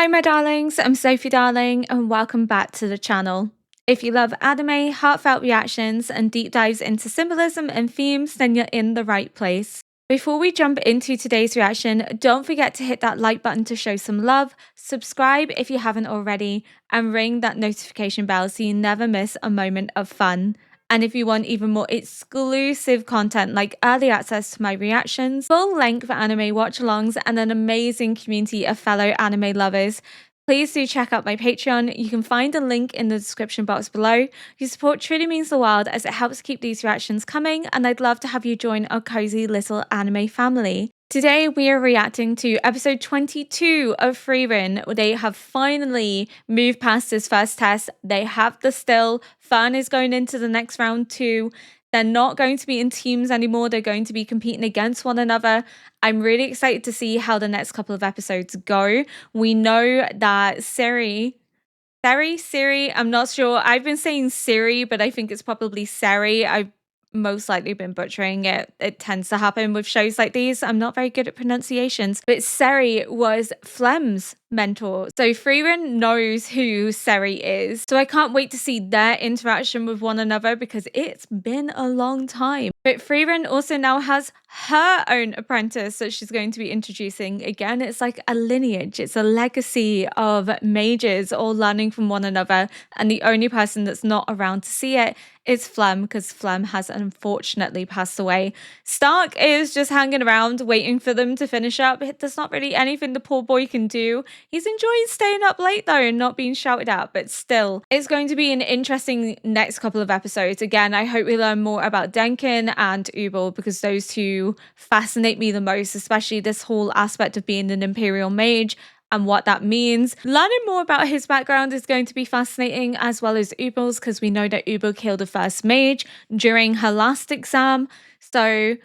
Hi my darlings, I'm Sophie Darling and welcome back to the channel. If you love anime, heartfelt reactions and deep dives into symbolism and themes, then you're in the right place. Before we jump into today's reaction, don't forget to hit that like button to show some love, subscribe if you haven't already, and ring that notification bell so you never miss a moment of fun. And if you want even more exclusive content like early access to my reactions, full-length anime watch-alongs, and an amazing community of fellow anime lovers, please do check out my Patreon. You can find a link in the description box below. Your support truly means the world as it helps keep these reactions coming, and I'd love to have you join our cozy little anime family. Today we are reacting to episode 22 of Frieren. They have finally moved past this first test. They have the still. Fern is going into the next round too. They're not going to be in teams anymore. They're going to be competing against one another. I'm really excited to see how the next couple of episodes go. We know that Siri, I'm not sure. I've been saying Siri, but I think it's probably Seri. I've most likely been butchering it. It tends to happen with shows like these. I'm not very good at pronunciations, but Seri was Flem's mentor. So Frieren knows who Seri is. So I can't wait to see their interaction with one another because it's been a long time. But Frieren also now has her own apprentice that she's going to be introducing. Again, it's like a lineage. It's a legacy of mages all learning from one another. And the only person that's not around to see it is Flem, because Flem has unfortunately passed away. Stark is just hanging around waiting for them to finish up. There's not really anything the poor boy can do. He's enjoying staying up late though and not being shouted at, but still, it's going to be an interesting next couple of episodes. Again, I hope we learn more about Denkin and Ubel because those two fascinate me the most, especially this whole aspect of being an Imperial mage and what that means. Learning more about his background is going to be fascinating, as well as Ubel's, because we know that Ubel killed the first mage during her last exam. So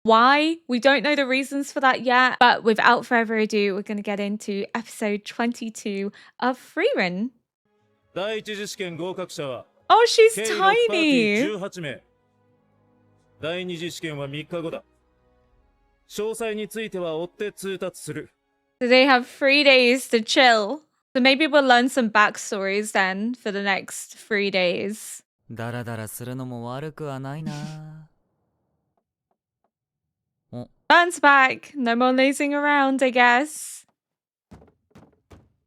why? We don't know the reasons for that yet. But without further ado, we're going to get into episode 22 of Frieren. Oh, she's tiny! So they have 3 days to chill. So maybe we'll learn some backstories then for the next 3 days. Fern's back. No more lazing around, I guess.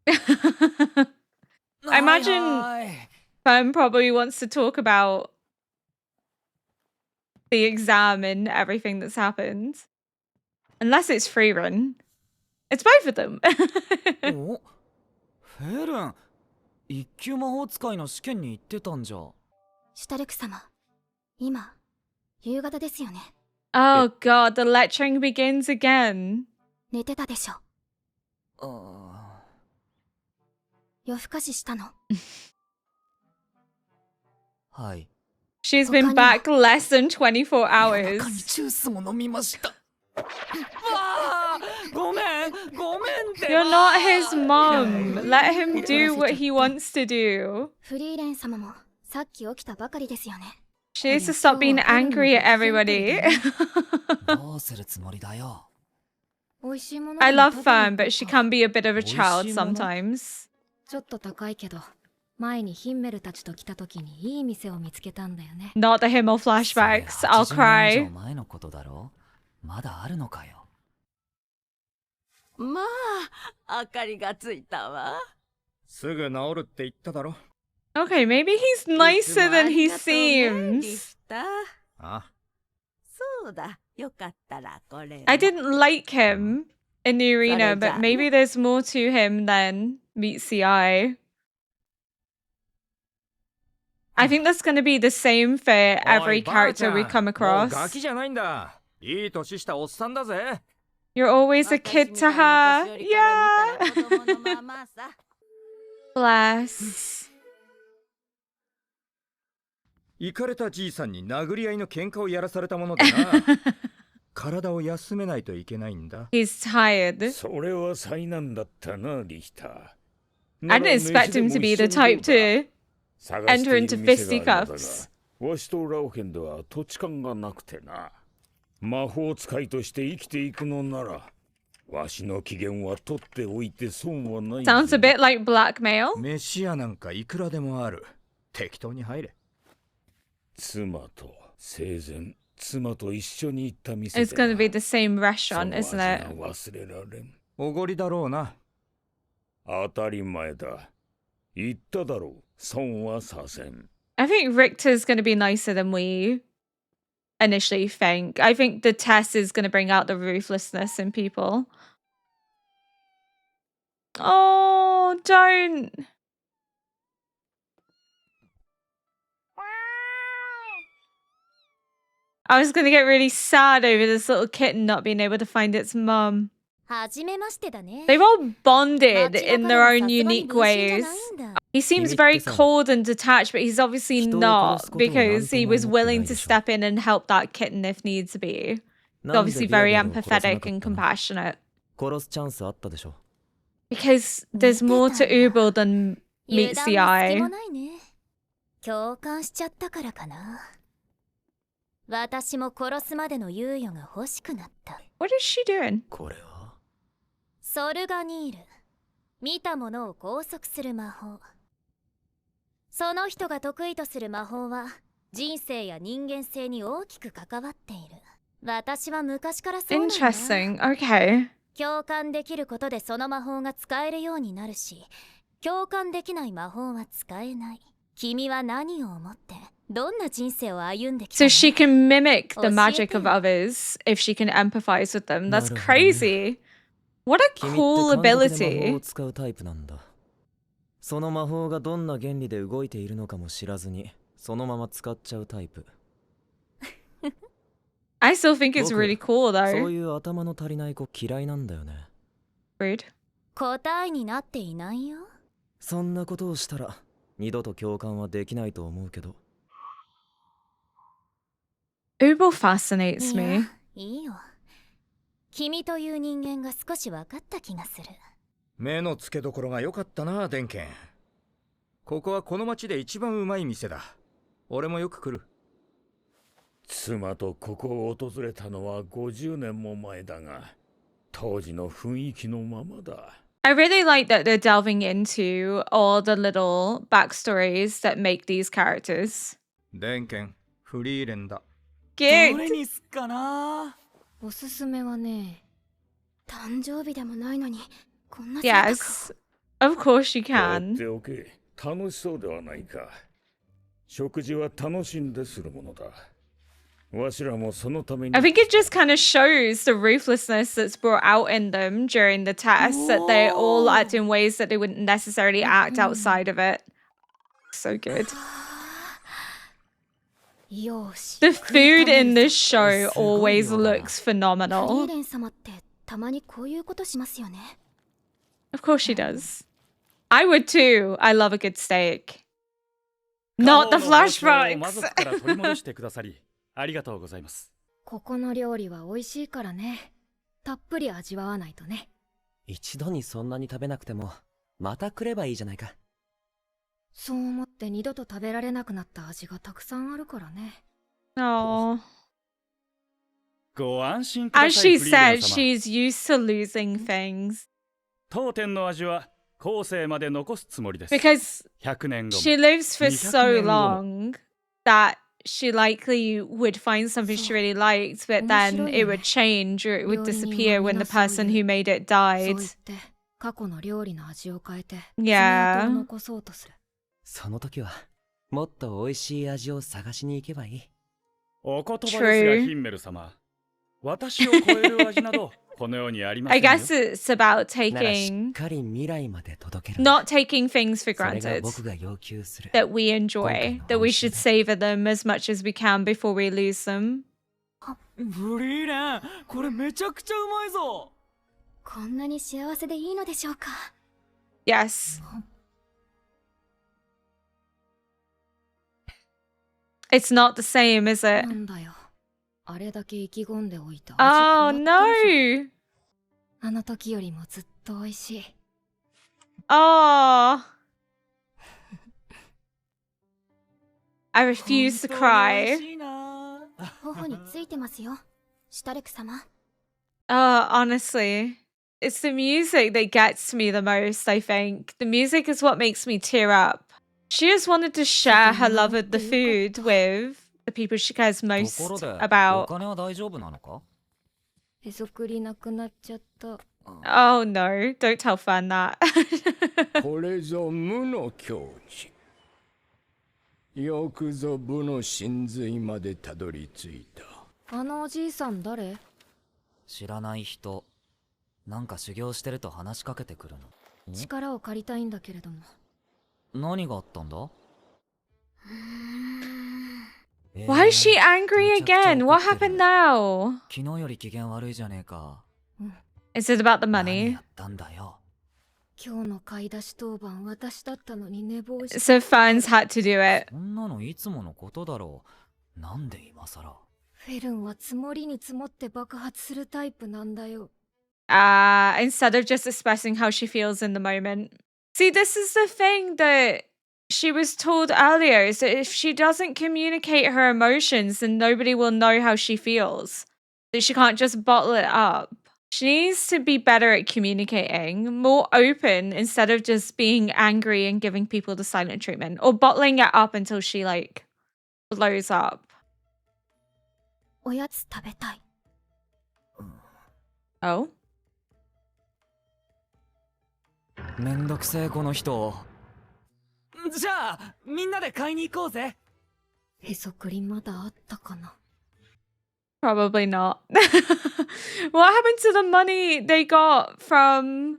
I imagine Fern probably wants to talk about the exam and everything that's happened. Unless it's Frieren. It's both of them. フェルン、一級魔法使いの試験に行ってたんじゃ。シュタルク様、今、夕方ですよね。Oh god, the lecturing begins again. 寝てたでしょ。夜更かししたの。はい。She's been back less than 24 hours. 中にジュースも飲みました。You're not his mom. Let him do what he wants to do. フリーレン様もさっき起きたばかりですよね。She needs to stop being angry at everybody. I love Fern, but she can be a bit of a child sometimes. ちょっと高いけど、前にヒンメルたちと来た時にいい店を見つけたんだよね。Not the Himmel flashbacks. I'll cry. まだあるのかよ。まあ、明かりがついたわ。すぐ治るって言っただろ。Okay, maybe he's nicer than he seems. あ、そうだ、よかったらこれ。I didn't like him in the arena, but maybe there's more to him than meets the eye. I think that's going to be the same for every character we come across. ガキじゃないんだ。いい年したおっさんだぜ。You're always a kid to her. Yeah. Bless. イカれたじいさんに殴り合いの喧嘩をやらされたものでな。体を休めないといけないんだ。He's tired. それは災難だったな、リヒター。I didn't expect him to be the type to enter into fisticuffs. わしとラオヘンでは土地勘がなくてな。魔法使いとして生きていくのならわしの機嫌は取っておいて損はない。Sounds a bit like blackmail. 飯屋なんかいくらでもある。適当に入れ。妻と生前、妻と一緒に行った店 It's going to be the same restaurant, そ isn't の it? 味が忘れられん。おごりだろうな。当たり前だ。言っただろう。損はさせん。I think Richter's going to be nicer than we initially think. I think the test is going to bring out the ruthlessness in people. Oh, don't. I was going to get really sad over this little kitten not being able to find its mum. はじめましてだね。 They've all bonded 街 in 中 their では own さすがに unique 分身じゃ ways. ないんだ。 He seems Kimi very ってさ、 cold and detached, but he's obviously 人を not 殺すことをなんとも because he was 思ってない willing で to しょ。 step in and help that kitten if needs be. な He's んで obviously リア very ベルを殺さな empathetic か and ったの？ compassionate 殺すチャンスあったでしょ。 because there's more to Ubel than 油 meets 断 the の隙 eye. もないね。共感しちゃったからかな。私も殺すまでの猶予が欲しくなった。 What is she doing? これはソルガニール。見たものを拘束する魔法。その人が得意とする魔法は人生や人間性に大きく関わっている。私は昔からそうなんだ。 Interesting. Okay. 共感できることでその魔法が使えるようになるし、共感できない魔法は使えない。君は何を思ってどんな人生を歩んできた So の？ she can mimic the 教えてよ。 magic of others if she can empathize with them. That's なるほどね。 crazy. What a 君って cool 感覚で魔法 ability. を使うタイプなんだ。その魔法がどんな原理で動いているのかも知らずに、そのまま使っちゃうタイプ。 I still think it's 僕、 really cool そう though. いう頭の足りない子嫌いなんだよね。 Rude. 答えになっていないよ。そんなことをしたら、二度と共感はできないと思うけど。Ubel fascinates いや、 me. いいよ。君という人間が少し分かった気がする。目の付けどころが良かったな、デンケン。ここはこの町で一番うまい店だ。俺もよく来る。妻とここを訪れたのは50年も前だが、当時の雰囲気のままだ。I really like that they're delving into all the little backstories that make these characters. デンケン、フリーレンだ。ど Cute. れにすっかな。おすすめはね、誕生日でもないのにこんな贅沢を。 Yes. Of course you 放っ can. ておけ。楽しそうではないか。食事は楽しんでするものだ。わしらもそのために。 I think it just kind of shows the ruthlessness that's brought out in them during the test, that they all act in ways that they wouldn't necessarily act outside of it. So good. よし。 The food in this show すごい always よな。 looks フリー phenomenal. レン様ってたまにこういうことしますよね。 Of course she does. I would too. I love a good steak. Not the 魔族 flashbacks. から取り戻してくださりありがとうございます。ここの料理は美味しいからね。たっぷり味わわないとね。一度にそんなに食べなくても、また来ればいいじゃないか。そう思って二度と食べられなくなった味がたくさんあるからね。 Oh. ご安心くだ As さい、 she フリーレン said, 様。 she's used to losing things 当店の味は後世まで残すつもりです。 because 100年後も she lives for 200 so 年後も long that she likely would find something she really liked, but then it would change or it would disappear when the person who made it そう died. 言って過去の料理の味を変えて Yeah. 爪痕を残そうとする。その時は、もっと美味しい味を探しに行けばいい。お言葉ですが、 True. ヒンメル様。私を超える味などこの世にありませ I んよ。 guess it's about ならしっ taking, かり未来まで届けるんだ。 not taking things for それが granted, 僕が要求する。 that we enjoy, that we should savor them as much as we can before we lose them. フリーレン、これめちゃくちゃうまいぞ。こんなに幸せでいいのでしょうか。 Yes. It's not the same, is it? なんだよ。あれだけ意気込んでおいた Oh 味変わってるじゃん no! あの時よりもずっと美味しい。 Oh. I refuse to 本当に美 cry. 味しいな。頬についてますよ。シュタルク様。 Oh, honestly. It's the music that gets me the most, I think. The music is what makes me tear up. She just wanted to share her love of the food with the people she cares と most ころで、お about. 金は大丈夫なのか？へそくりなくなっちゃった。Oh no, don't tell Fern that. これぞ無の境地。よくぞ部の真髄までたどり着いた。あのおじいさん誰？知らない人。なんか修行してると話しかけてくるの。力を借りたいんだけれども。何があったんだ？ Why is she angry again? What happened now? 昨日より機嫌悪いじゃねえか。Is it about the 何 money? やったんだよ。今日の買い出し当番私だったのに寝坊して。So Fern's had to do it. そんなのいつものことだろう。なんで今さら。フェルンは積もりに積もって爆発するタイプなんだよ。Instead of just expressing how she feels in the moment. See, this is the thing that she was told earlier, is that if she doesn't communicate her emotions, then nobody will know how she feels. That she can't just bottle it up. She needs to be better at communicating, more open, instead of just being angry and giving people the silent treatment, or bottling it up until she, like, blows up. おやつ食べたい。Oh? めんどくせえこの人。じゃあみんなで買いに行こうぜ。へそくりまだあったかな。Probably not. What happened to the money they got from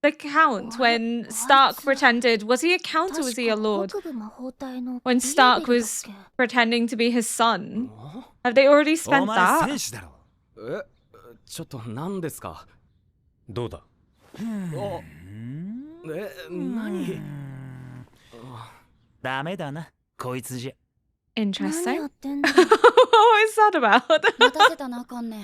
the count when Stark pretended? Was he a count or was he a lord? When Stark was pretending to be his son. Have they already spent that? え、ちょっと何ですか？どうだ？何？ダメだな、こいつじゃ。Interesting. やってんだ。 What is that about? 待たせたなあかんね。いつ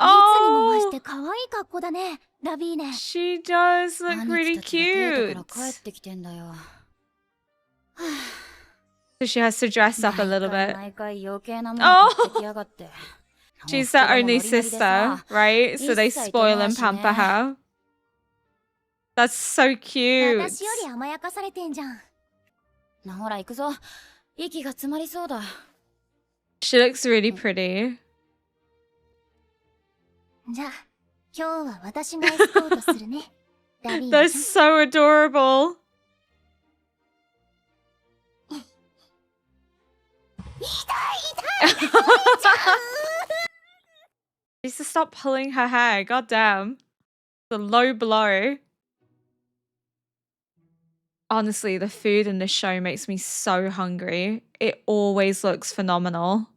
にも増して可愛い格好だね、ラビーネ。 She does look really 兄貴たちがデー cute. トから帰ってきてんだよ。 So she has to dress up a little bit. 毎回余計なもの買ってきやがって。 She's the only sister, right? So they spoil and pamper her. That's so cute. 私より甘やかされてんじゃん。なほら行くぞ。息が詰まりそうだ。 She looks really pretty. じゃあ今日は私がエスコートするね。ラビーナ That's so adorable. She needs to stop pulling her hair. God damn. The low blow. Honestly, the food in this show makes me so hungry. It always looks phenomenal.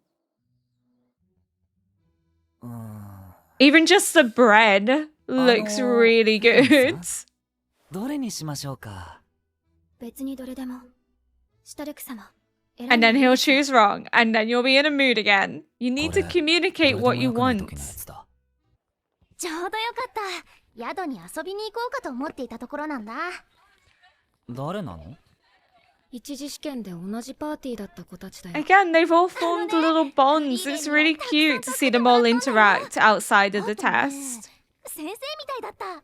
Even just the bread looks really good. どれにしましょうか。別にどれでも。シタレク様。 And then he'll choose wrong, and then you'll be in a mood again. You need to communicate what you want. ちょうどよかった。宿に遊びに行こうかと思っていたところなんだ。誰なの？一次試験で同じパーティーだった子たちだよ。 Again, they've all formed little bonds. It's really cute to see them all interact outside of the test. 先生みたいだった。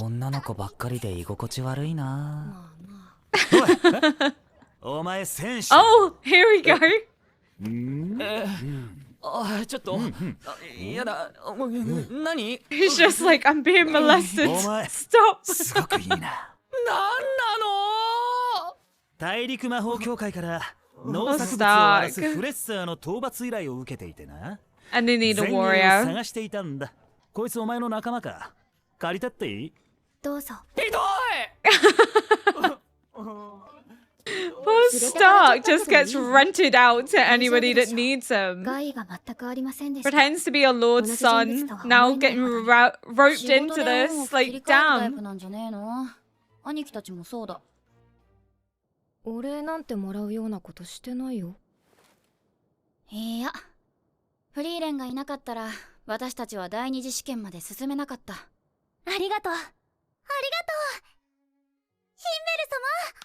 女の子ばっかりで居心地悪いな。お前戦士。Oh, here we go. ちょっと。やだ。何？ He's just like, I'm being molested. お前 Stop. すごくいいな。なんなの？大陸魔法協会から農作物を荒らすフレッサーの討伐依頼を受けていてな。And they need a 全員を warrior. 探していたんだ。こいつお前の仲間か。借りたっていい？どうぞ。ひどい。 Poor Stark just gets rented out to anybody that needs him. 害が全くありませんでした。 Pretends to be a lord's son, now getting roped into this. Like, damn. なんじゃねえの？兄貴たちもそうだ。お礼なんてもらうようなことしてないよ。いや、フリーレンがいなかったら私たちは第二次試験まで進めなかった。ありがとう。ありがとう。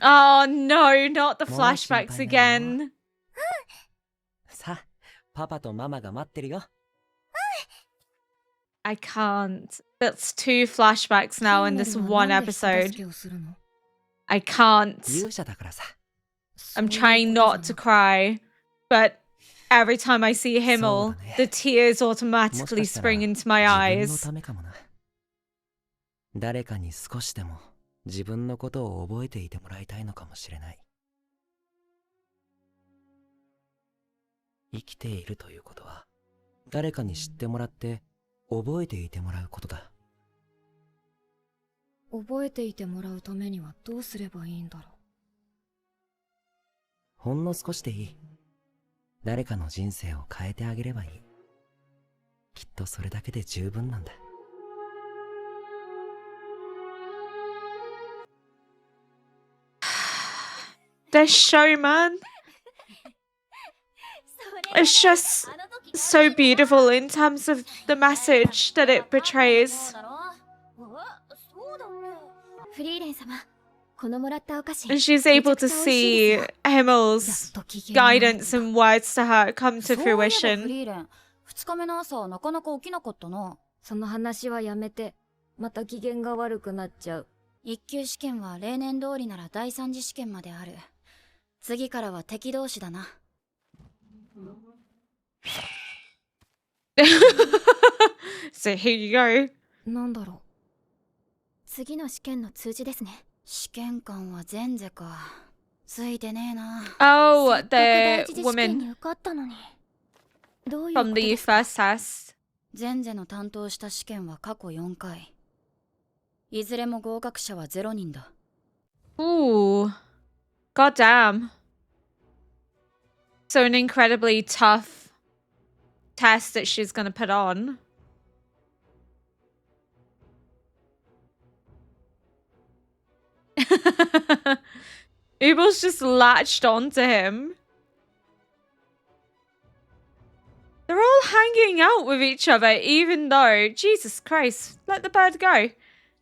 Oh no, not the flashbacks again. さあ、パパとママが待ってるよ。I can't. That's 2 flashbacks now in this one episode. I can't. I'm trying not to cry, but every time I see Himmel, the tears automatically spring into my eyes. 誰かに少しでも自分のことを覚えていてもらいたいのかもしれない。生きているということは、誰かに知ってもらって覚えていてもらうことだ。覚えていてもらうためにはどうすればいいんだろう。ほんの少しでいい。誰かの人生を変えてあげればいい。きっとそれだけで十分なんだ。This show, man. It's just so beautiful in terms of the message that it portrays. And she's able to see Himmel's guidance and words to her come to fruition. 2日目の朝なかなか起きなかったな。その話はやめて。また機嫌が悪くなっちゃう。1級試験は例年通りなら第3次試験まである。次からは敵同士だな。So here you go. なんだろう。次の試験の通知ですね。試験官は前世か。ついてねえな。Oh, the woman 受かったのに。どういう from the first test. 前世の担当した試験は過去4回。いずれも合格者は0人だ。Ooh. God damn. So an incredibly tough test that she's gonna put on. Ubel's just latched onto him. They're all hanging out with each other, even though, Jesus Christ, let the bird go.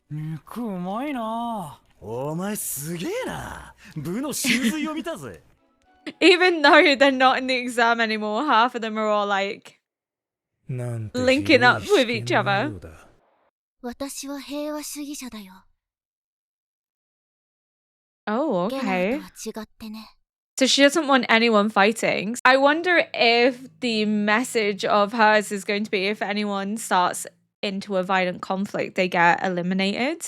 肉うまいな。お前すげえな。部の真髄を見たぜ。Even though they're not in the exam anymore, half of them are all like linking up with each other. 私は平和主義者だよ。 Oh, okay. ゲナーとは違ってね。 So she doesn't want anyone fighting. I wonder if the message of hers is going to be if anyone starts into a violent conflict, they get eliminated.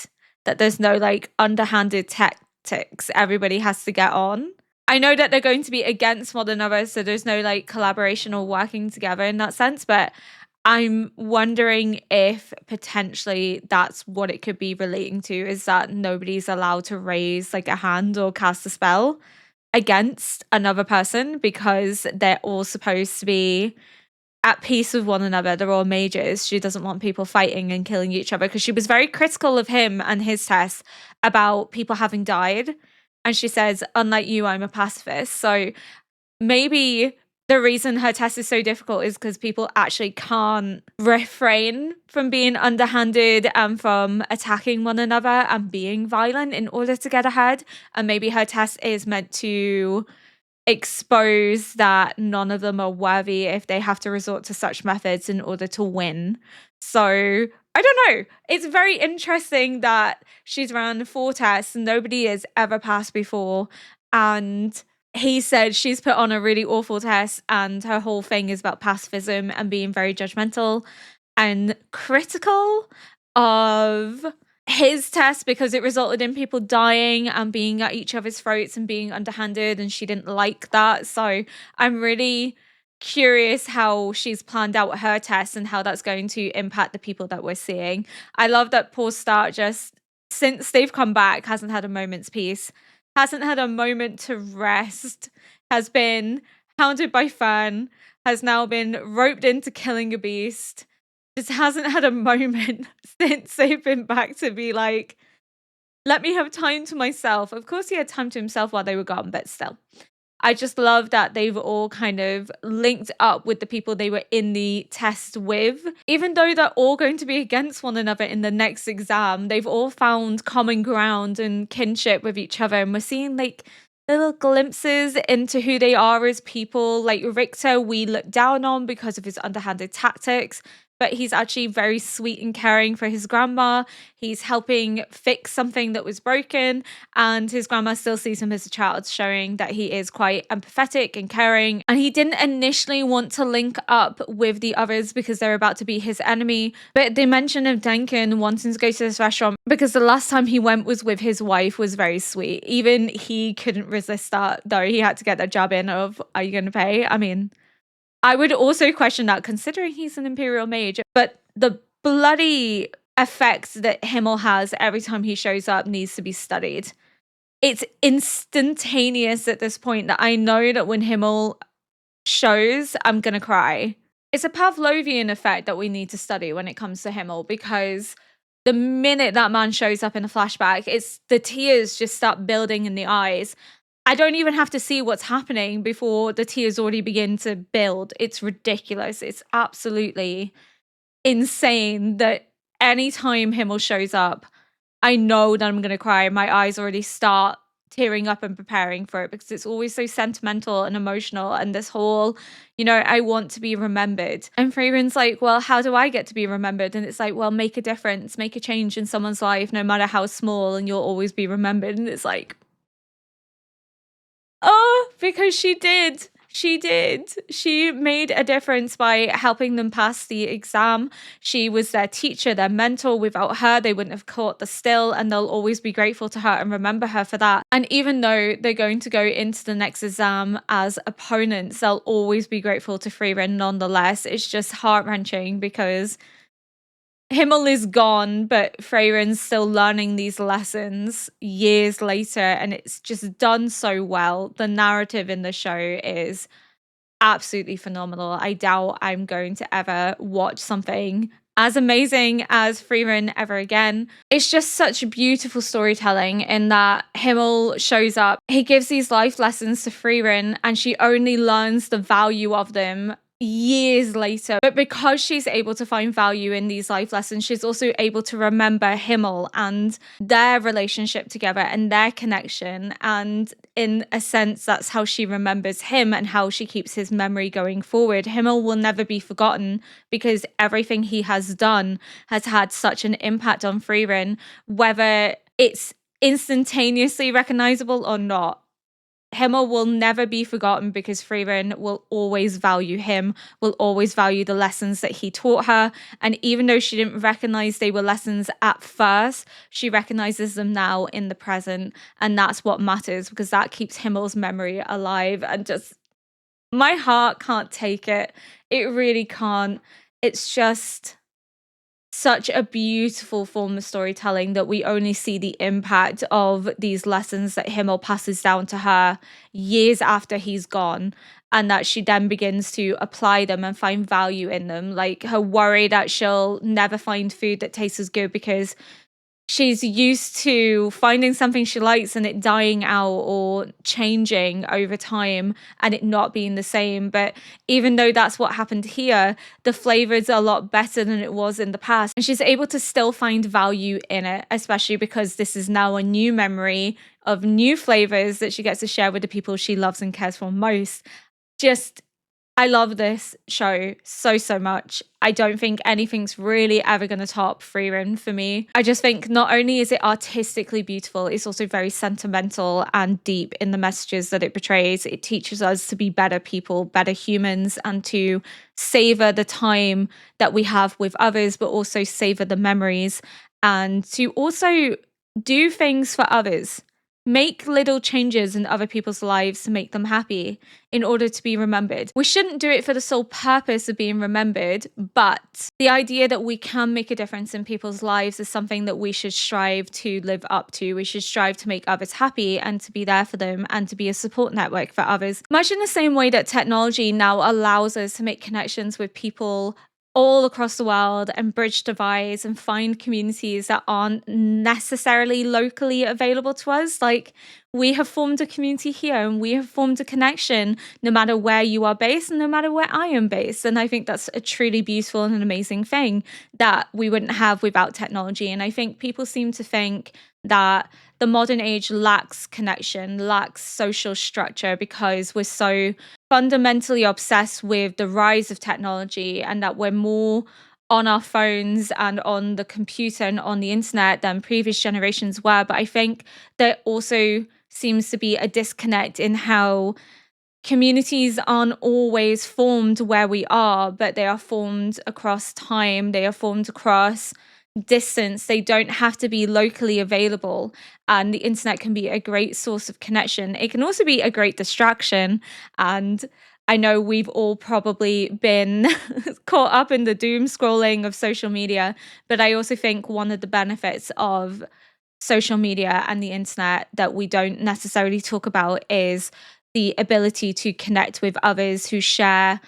That there's no like underhanded tactics. Everybody has to get on. I know that they're going to be against one another, so there's no like collaboration or working together in that sense, but I'm wondering if potentially that's what it could be relating to, is that nobody's allowed to raise like a hand or cast a spell against another person because they're all supposed to be at peace with one another. They're all mages. She doesn't want people fighting and killing each other because she was very critical of him and his test about people having died. And she says, unlike you, I'm a pacifist. So maybe the reason her test is so difficult is because people actually can't refrain from being underhanded and from attacking one another and being violent in order to get ahead. And maybe her test is meant to expose that none of them are worthy if they have to resort to such methods in order to win. So I don't know. It's very interesting that she's ran 4 tests and nobody has ever passed before. And he said she's put on a really awful test and her whole thing is about pacifism and being very judgmental and critical of his test because it resulted in people dying and being at each other's throats and being underhanded, and she didn't like that. So I'm really curious how she's planned out her test and how that's going to impact the people that we're seeing. I love that Paul Stark just, since they've come back, hasn't had a moment's peace, hasn't had a moment to rest, has been hounded by Fern, has now been roped into killing a beast, just hasn't had a moment since they've been back to be like, let me have time to myself. Of course he had time to himself while they were gone, but still. I just love that they've all kind of linked up with the people they were in the test with. Even though they're all going to be against one another in the next exam, they've all found common ground and kinship with each other. And we're seeing like little glimpses into who they are as people. Like Richter, we look down on because of his underhanded tactics. but he's actually very sweet and caring for his grandma. He's helping fix something that was broken, and his grandma still sees him as a child, showing that he is quite empathetic and caring. And he didn't initially want to link up with the others because they're about to be his enemy, but the mention of Duncan wanting to go to this restaurant because the last time he went was with his wife was very sweet. Even he couldn't resist that, though he had to get that jab in of, are you going to pay? I mean, I would also question that considering he's an Imperial mage, but the bloody effects that Himmel has every time he shows up needs to be studied. It's instantaneous at this point that I know that when Himmel shows, I'm going to cry. It's a Pavlovian effect that we need to study when it comes to Himmel, because the minute that man shows up in a flashback, it's the tears just start building in the eyes. I don't even have to see what's happening before the tears already begin to build. It's ridiculous. It's absolutely insane that anytime Himmel shows up, I know that I'm going to cry. My eyes already start tearing up and preparing for it because it's always so sentimental and emotional. And this whole, I want to be remembered. And Frieren's like, well, how do I get to be remembered? And it's like, well, make a difference, make a change in someone's life, no matter how small, and you'll always be remembered. And it's like, oh, because she did. She did. She made a difference by helping them pass the exam. She was their teacher, their mentor. Without her, they wouldn't have caught the still, and they'll always be grateful to her and remember her for that. And even though they're going to go into the next exam as opponents, they'll always be grateful to Frieren nonetheless. It's just heart-wrenching because Himmel is gone, but Frieren's still learning these lessons years later, and it's just done so well. The narrative in the show is absolutely phenomenal. I doubt I'm going to ever watch something as amazing as Frieren ever again. It's just such beautiful storytelling in that Himmel shows up. He gives these life lessons to Frieren, and she only learns the value of them years later. But because she's able to find value in these life lessons, she's also able to remember Himmel and their relationship together and their connection. And in a sense, that's how she remembers him and how she keeps his memory going forward. Himmel will never be forgotten because everything he has done has had such an impact on Frieren, whether it's instantaneously recognizable or not. Himmel will never be forgotten because Frieren will always value him, will always value the lessons that he taught her. And even though she didn't recognize they were lessons at first, she recognizes them now in the present. And that's what matters because that keeps Himmel's memory alive. And just, my heart can't take it. It really can't. It's just such a beautiful form of storytelling that we only see the impact of these lessons that Himmel passes down to her years after he's gone, and that she then begins to apply them and find value in them. Like her worry that she'll never find food that tastes as good because she's used to finding something she likes and it dying out or changing over time and it not being the same. But even though that's what happened here, the flavors are a lot better than it was in the past. And she's able to still find value in it, especially because this is now a new memory of new flavors that she gets to share with the people she loves and cares for most. I love this show so much. I don't think anything's really ever going to top Frieren for me. I just think not only is it artistically beautiful, it's also very sentimental and deep in the messages that it portrays. It teaches us to be better people, better humans, and to savor the time that we have with others, but also savor the memories and to also do things for others. Make little changes in other people's lives to make them happy in order to be remembered. We shouldn't do it for the sole purpose of being remembered, but the idea that we can make a difference in people's lives is something that we should strive to live up to. We should strive to make others happy and to be there for them and to be a support network for others. Much in the same way that technology now allows us to make connections with people all across the world and bridge divides and find communities that aren't necessarily locally available to us. Like, we have formed a community here and we have formed a connection no matter where you are based and no matter where I am based. And I think that's a truly beautiful and an amazing thing that we wouldn't have without technology. And I think people seem to think that the modern age lacks connection, lacks social structure because we're so fundamentally obsessed with the rise of technology and that we're more on our phones and on the computer and on the internet than previous generations were. But I think there also seems to be a disconnect in how communities aren't always formed where we are, but they are formed across time, they are formed across distance. They don't have to be locally available, and the internet can be a great source of connection. It can also be a great distraction, and I know we've all probably been caught up in the doom scrolling of social media, but I also think one of the benefits of social media and the internet that we don't necessarily talk about is the ability to connect with others who share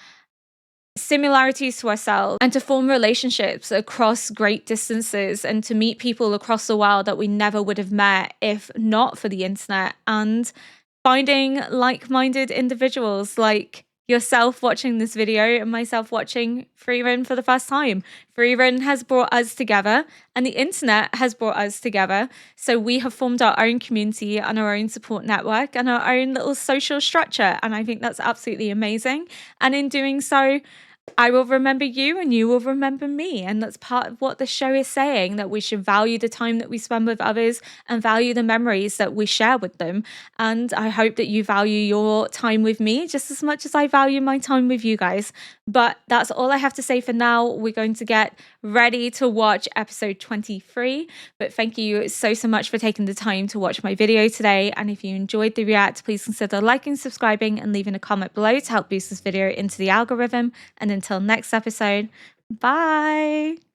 similarities to ourselves and to form relationships across great distances and to meet people across the world that we never would have met if not for the internet, and finding like-minded individuals like yourself watching this video and myself watching Frieren for the first time. Frieren has brought us together and the internet has brought us together. So we have formed our own community and our own support network and our own little social structure. And I think that's absolutely amazing. And in doing so, I will remember you and you will remember me. And that's part of what the show is saying, that we should value the time that we spend with others and value the memories that we share with them. And I hope that you value your time with me just as much as I value my time with you guys. But that's all I have to say for now. We're going to get ready to watch episode 23. But thank you so much for taking the time to watch my video today. And if you enjoyed the react, please consider liking, subscribing, and leaving a comment below to help boost this video into the algorithm. And until next episode, bye.